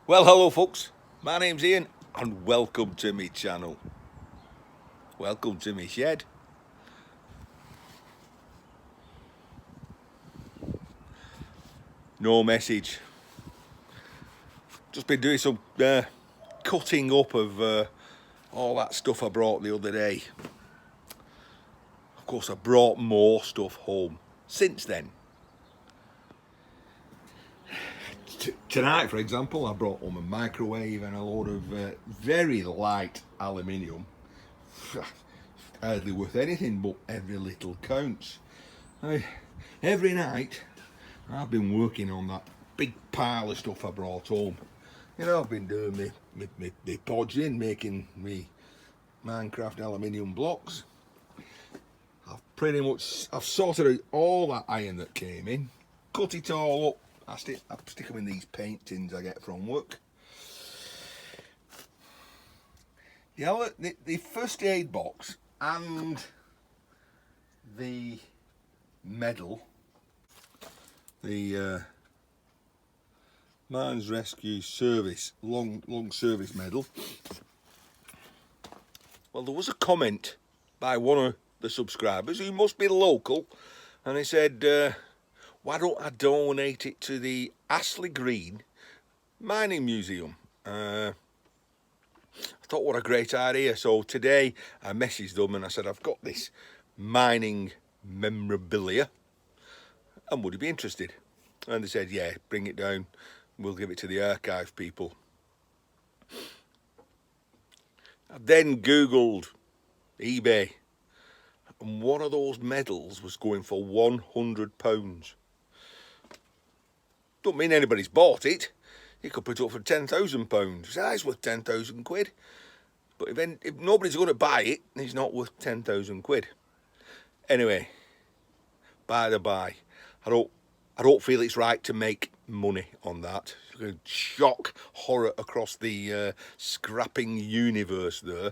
Well, hello folks, my name's Ian and welcome to my channel. Welcome to my shed. No message. Just been doing some cutting up of all that stuff I brought the other day. Of course, I brought more stuff home since then. Tonight, for example, I brought home a microwave and a load of very light aluminium. Hardly worth anything, but every little counts. Every night, I've been working on that big pile of stuff I brought home. You know, I've been doing my Potcheen, making me Minecraft aluminium blocks. I've sorted out all that iron that came in, cut it all up. I stick them in these paint tins I get from work. The first aid box and the medal, the Mines Rescue Service long service medal. Well, there was a comment by one of the subscribers who must be local, and he said, why don't I donate it to the Astley Green Mining Museum? I thought, what a great idea. So today I messaged them and I said, I've got this mining memorabilia and would you be interested? And they said, yeah, bring it down, we'll give it to the archive people. I then Googled eBay and one of those medals was going for £100. Don't mean anybody's bought it. You could put it up for £10,000. It's worth 10,000 quid. But if nobody's going to buy it, it's not worth 10,000 quid. Anyway, by the by, I don't feel it's right to make money on that. It's going to shock horror across the scrapping universe there.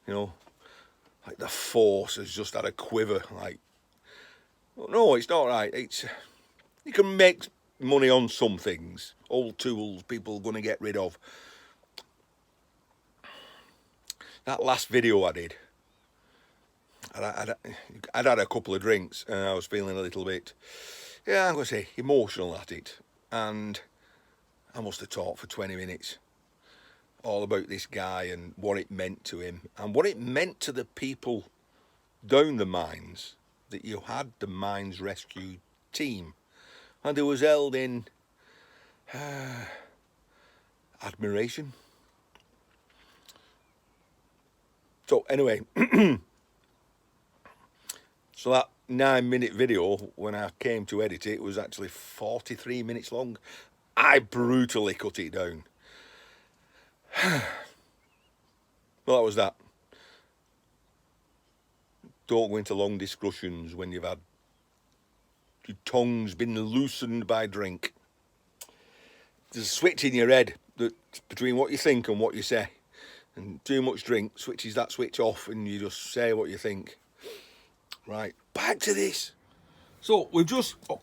You know, like the force has just had a quiver. Like, well, no, it's not right. You can make money on some things, old tools people are going to get rid of. That last video I did, I'd had a couple of drinks and I was feeling a little bit, yeah, I'm going to say emotional at it, and I must have talked for 20 minutes all about this guy and what it meant to him and what it meant to the people down the mines, that you had the mines rescue team. And it was held in admiration. So anyway, so that 9-minute video, when I came to edit it, was actually 43 minutes long. I brutally cut it down. Well, that was that. Don't go into long discussions when you've had your tongue's been loosened by drink. There's a switch in your head between what you think and what you say. And too much drink switches that switch off and you just say what you think. Right, back to this. So we've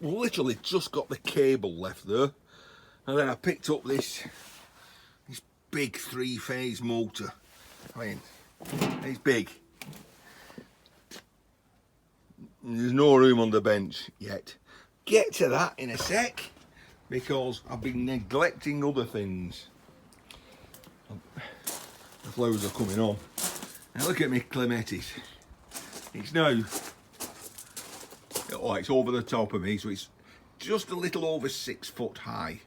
literally just got the cable left there. And then I picked up this big 3-phase motor. I mean, it's big. There's no room on the bench yet. Get to that in a sec, because I've been neglecting other things. The flowers are coming on. Now look at my clematis. It's now, it's over the top of me, so it's just a little over 6 foot high.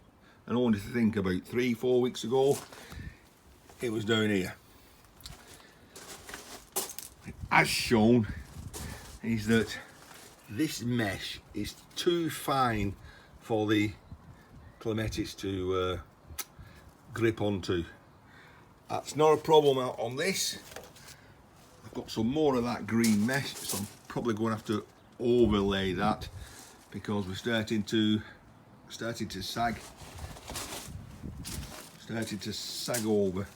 And I wanted to think about 3-4 weeks ago, it was down here. As shown, is that this mesh is too fine for the clematis to grip onto. That's not a problem out on this. I've got some more of that green mesh, so I'm probably going to have to overlay that because we're starting to sag over,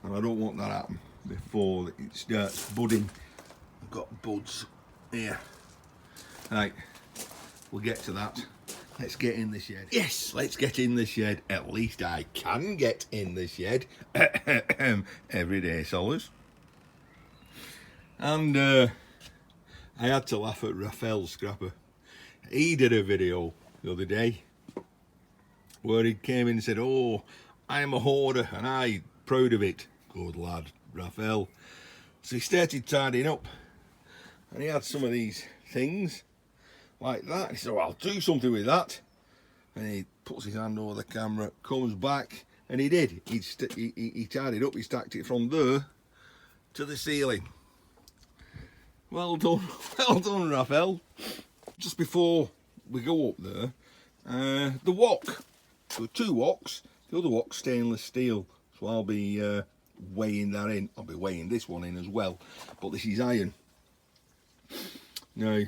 and I don't want that to happen before it starts budding. I've got buds here. Right, we'll get to that. let's get in the shed. Yes, let's get in the shed. At least I can get in the shed every day, Solars. And I had to laugh at Raphael Scrapper. He did a video the other day where he came in and said, oh, I'm a hoarder and I'm proud of it. Good lad, Raphael. So he started tidying up and he had some of these things like that. He said, oh, I'll do something with that. And he puts his hand over the camera, comes back, and he did. He tidied up, he stacked it from there to the ceiling. Well done, well done, Raphael. Just before we go up there, the wok. There were 2 woks, the other wok's stainless steel, so I'll be weighing that in. I'll be weighing this one in as well, but this is iron. Now,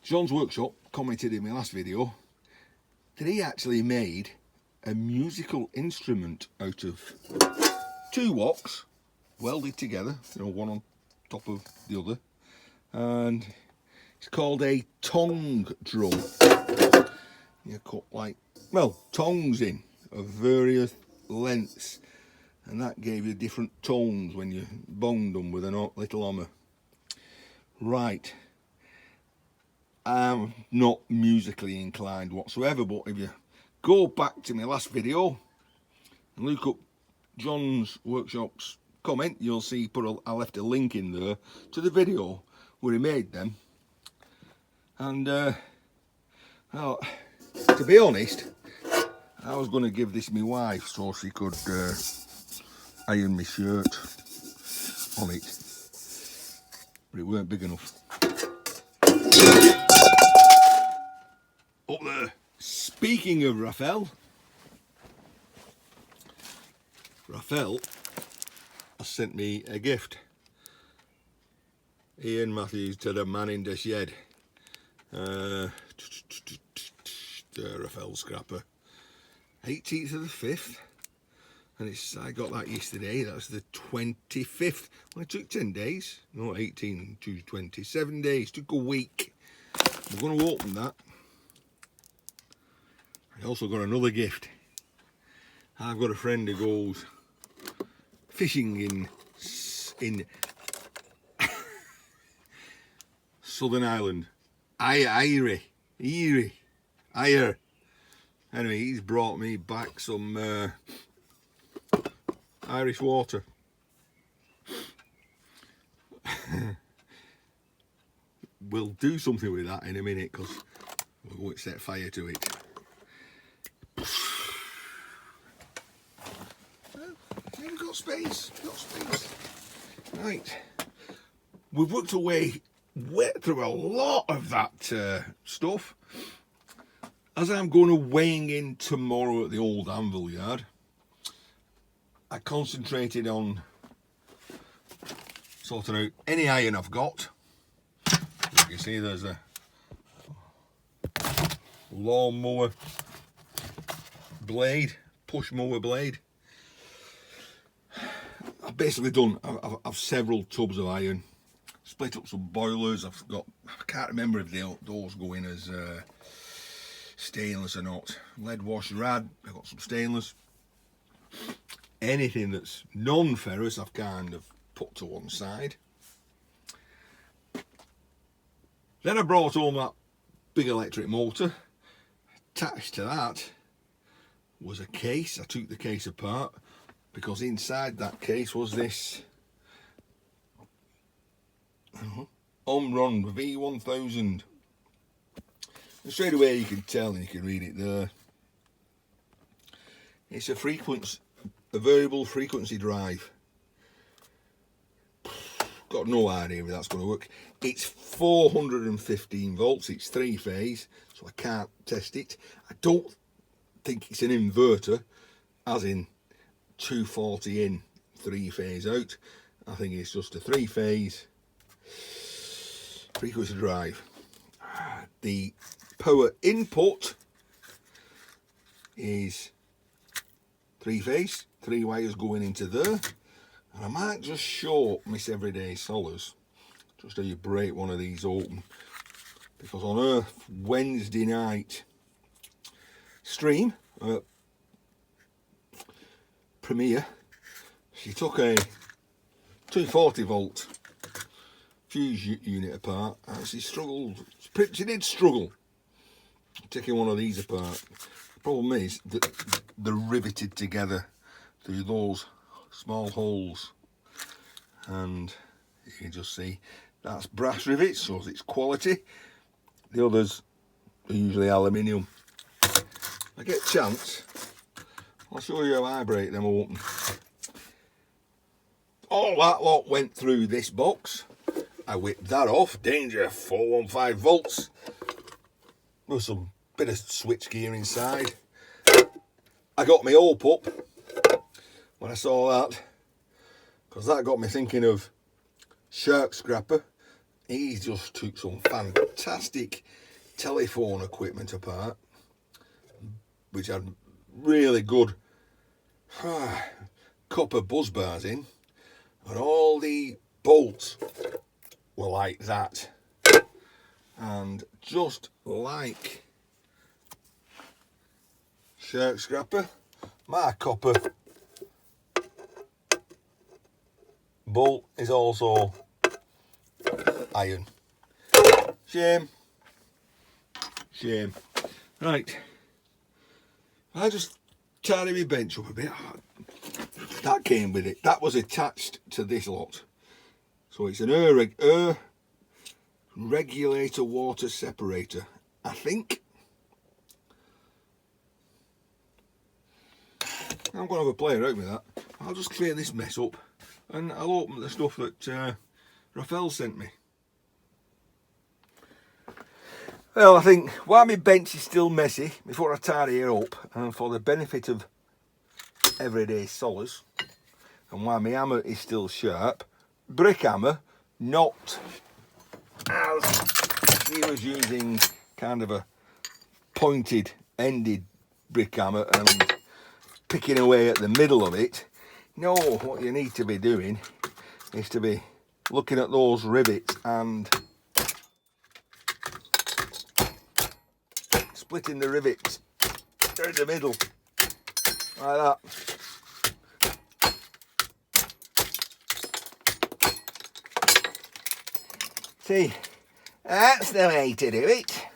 John's Workshop commented in my last video that he actually made a musical instrument out of 2 woks welded together, you know, one on top of the other, and it's called a Tonge drum. You cut like, well, tongs in of various lengths, and that gave you different tones when you bonged them with a little hammer. Right, I'm not musically inclined whatsoever, but if you go back to my last video and look up John's Workshop's comment, you'll see I left a link in there to the video where he made them. And well, to be honest, I was going to give this my wife so she could iron my shirt on it, but it weren't big enough. Up there. Speaking of Raphael has sent me a gift. Ian Matthews to the man in the shed. Raphael Scrapper. 18th of the 5th. And I got that yesterday. That's the 25th. Well, it took 10 days. No, 18 to 27 days. Took a week. We're going to open that. I also got another gift. I've got a friend who goes fishing in Southern Ireland. Anyway, he's brought me back some Irish water. We'll do something with that in a minute because we're going to set fire to it. We've got space, Right, we've worked our way through a lot of that stuff. As I'm going to weighing in tomorrow at the old anvil yard, I concentrated on sorting out any iron I've got. As you can see, there's a lawnmower blade, push mower blade. I've basically done, I've several tubs of iron, split up some boilers. I can't remember if those go in as stainless or not. Lead wash rad, I've got some stainless. Anything that's non-ferrous I've kind of put to one side. Then I brought home that big electric motor. Attached to that was a case. I took the case apart because inside that case was this Omron V1000. And straight away you can tell, and you can read it there. It's a variable frequency drive. Got no idea if that's going to work. It's 415 volts, it's 3-phase, so I can't test it. I don't think it's an inverter, as in 240 in, 3-phase out. I think it's just a 3-phase frequency drive. The power input is 3-phase, 3 wires going into there. And I might just show Miss Everyday Solars just how you break one of these open. because on her Wednesday night stream, premiere, she took a 240 volt fuse unit apart, and she struggled. She did struggle taking one of these apart. The problem is that they're riveted together through those small holes, and you can just see that's brass rivets, so it's quality. The others are usually aluminium. If I get a chance, I'll show you how I break them open. All that lot went through this box. I whipped that off. Danger, 415 volts. With some bit of switch gear inside. I got my hope up when I saw that, because that got me thinking of Shark Scrapper. He just took some fantastic telephone equipment apart, which had really good copper buzz bars in, and all the bolts were like that. And just like Shark Scrapper, my copper bolt is also iron. Shame. Right, I just tidy my bench up a bit. That came with it. That was attached to this lot. So it's an air regulator water separator, I think. I'm going to have a play around with that. I'll just clear this mess up, and I'll open the stuff that Raphael sent me. Well, I think while my bench is still messy, before I tidy it up, and for the benefit of everyday solace, and while my hammer is still sharp, brick hammer, not as he was using kind of a pointed ended brick hammer and picking away at the middle of it. No, what you need to be doing is to be looking at those rivets and splitting the rivets down the middle like that. See, that's the way to do it.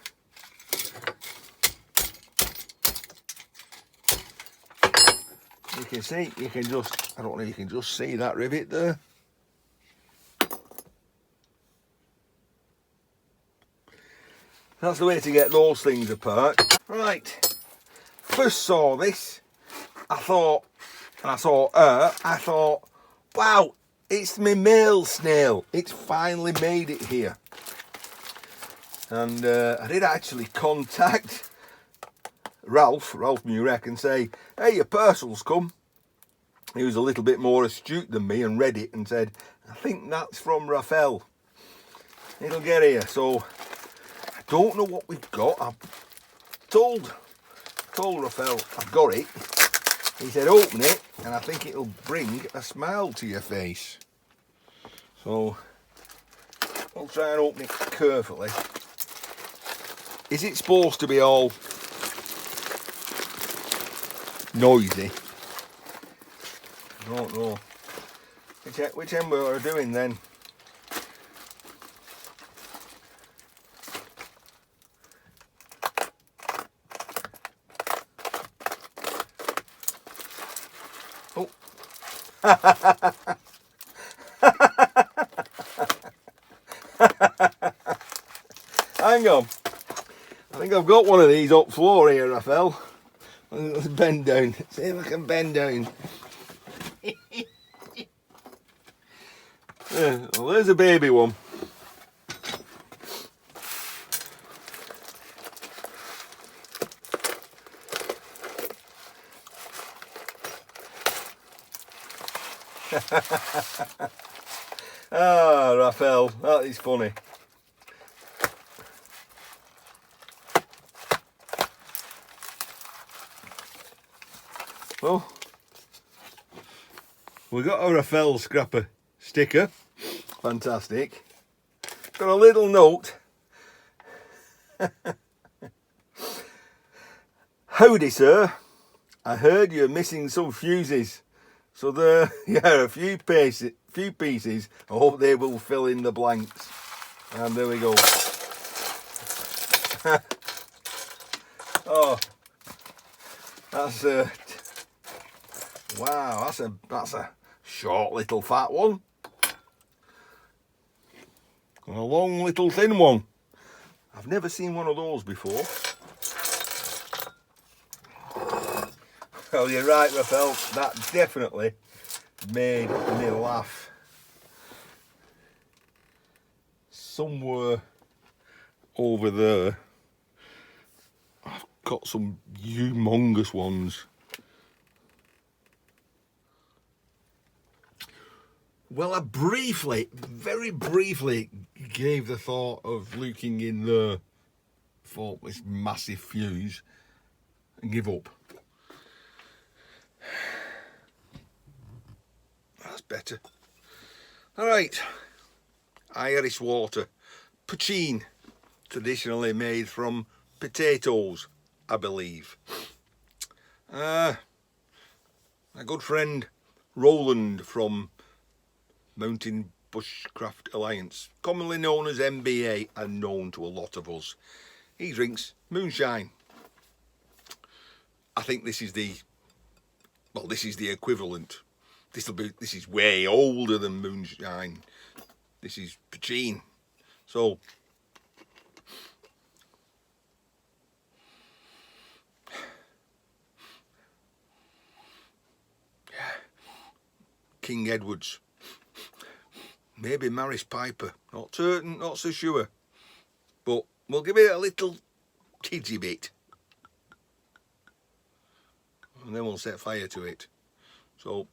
You can see, you can just, I don't know, you can just see that rivet there. That's the way to get those things apart. Right, first saw this, I thought, wow, it's my mail snail. It's finally made it here. And I did actually contact Ralph Murek, and say, hey, your parcel's come. He was a little bit more astute than me and read it and said, I think that's from Raphael. It'll get here. So I don't know what we've got. I've told Raphael I've got it. He said open it and I think it'll bring a smile to your face. So I'll try and open it carefully. Is it supposed to be all noisy? I don't know. Which end we are doing then? Oh. Hang on. I think I've got one of these up floor here, Raphael. Let's bend down. See if I can bend down. Yeah, well, there's a baby one. Ah, Raphael, that is funny. Well, we got a Raphael Scrapper sticker. Fantastic. Got a little note Howdy, sir. I heard you're missing some fuses. So there, yeah, a few pieces. I hope they will fill in the blanks. And there we go. Oh, that's wow. That's a short little fat one. And a long little thin one. I've never seen one of those before. Well, you're right, Raphael. That definitely made me laugh. Somewhere over there, I've got some humongous ones. Well, I very briefly gave the thought of looking in there for this massive fuse and give up. That's better. All right, Irish water, Potcheen, traditionally made from potatoes, I believe. My good friend Roland from Mountain Bushcraft Alliance, commonly known as MBA and known to a lot of us. He drinks moonshine. I think this is the equivalent. This is way older than moonshine. This is Potcheen. So King Edward's. Maybe Maris Piper. Not certain, not so sure. But we'll give it a little tidgy bit. And then we'll set fire to it. So,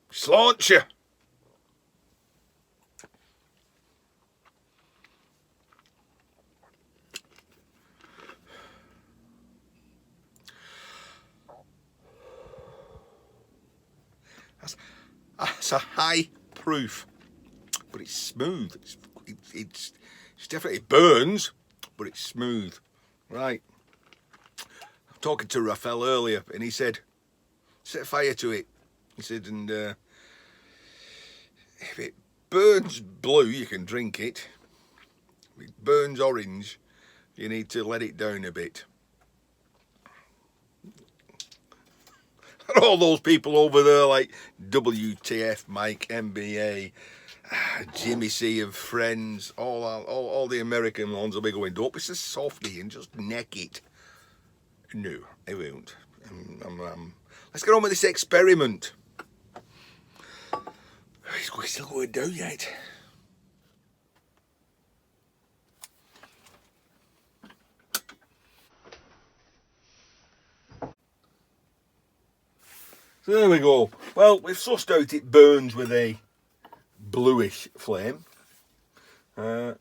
slaunch you! That's a high proof, but it's smooth. It's definitely, it burns, but it's smooth. Right. I'm talking to Raphael earlier, and he said, set fire to it. He said, and if it burns blue, you can drink it. If it burns orange, you need to let it down a bit. And all those people over there like WTF, Mike, MBA, Jimmy C and friends, all the American ones will be going, don't be so softy and just neck it. No, I won't. Let's get on with this experiment. We're still going down yet. So there we go. Well, we've sussed out it burns with a bluish flame. I've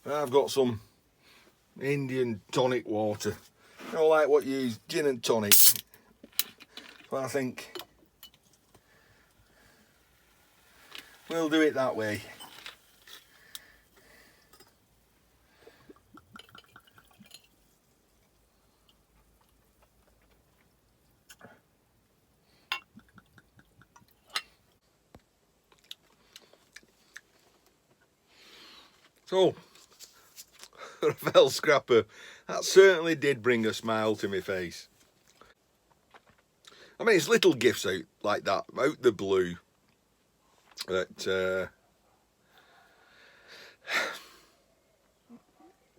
got some Indian tonic water. I don't like what you use, gin and tonic. But I think we'll do it that way. So, Rafal Scrapper, that certainly did bring a smile to my face. I mean, it's little gifts out like that, out the blue, that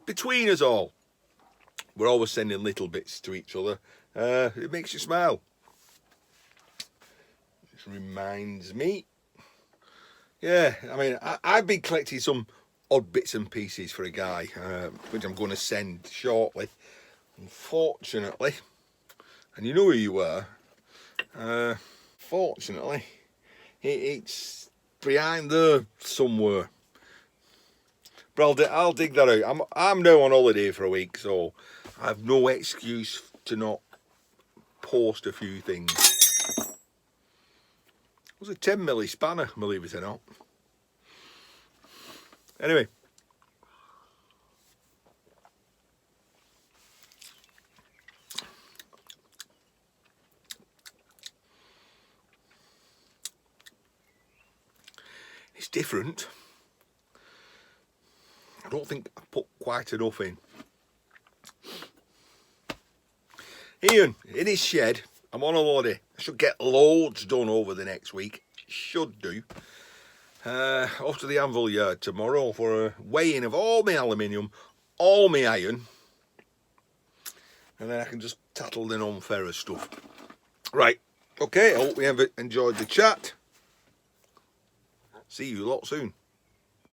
between us all, we're always sending little bits to each other. It makes you smile. It reminds me. Yeah, I mean, I've been collecting some odd bits and pieces for a guy, which I'm going to send shortly. Unfortunately, and you know who you are, fortunately, it's behind there somewhere. But I'll dig that out. I'm now on holiday for a week, so I have no excuse to not post a few things. It was a 10mm spanner, believe it or not. Anyway, different. I don't think I put quite enough in. Ian, in his shed, I'm on holiday. I should get loads done over the next week. Should do. Off to the anvil yard tomorrow for a weighing of all my aluminium, all my iron, and then I can just tattle the non-ferrous stuff. Right, okay, I hope you have enjoyed the chat. See you lot soon.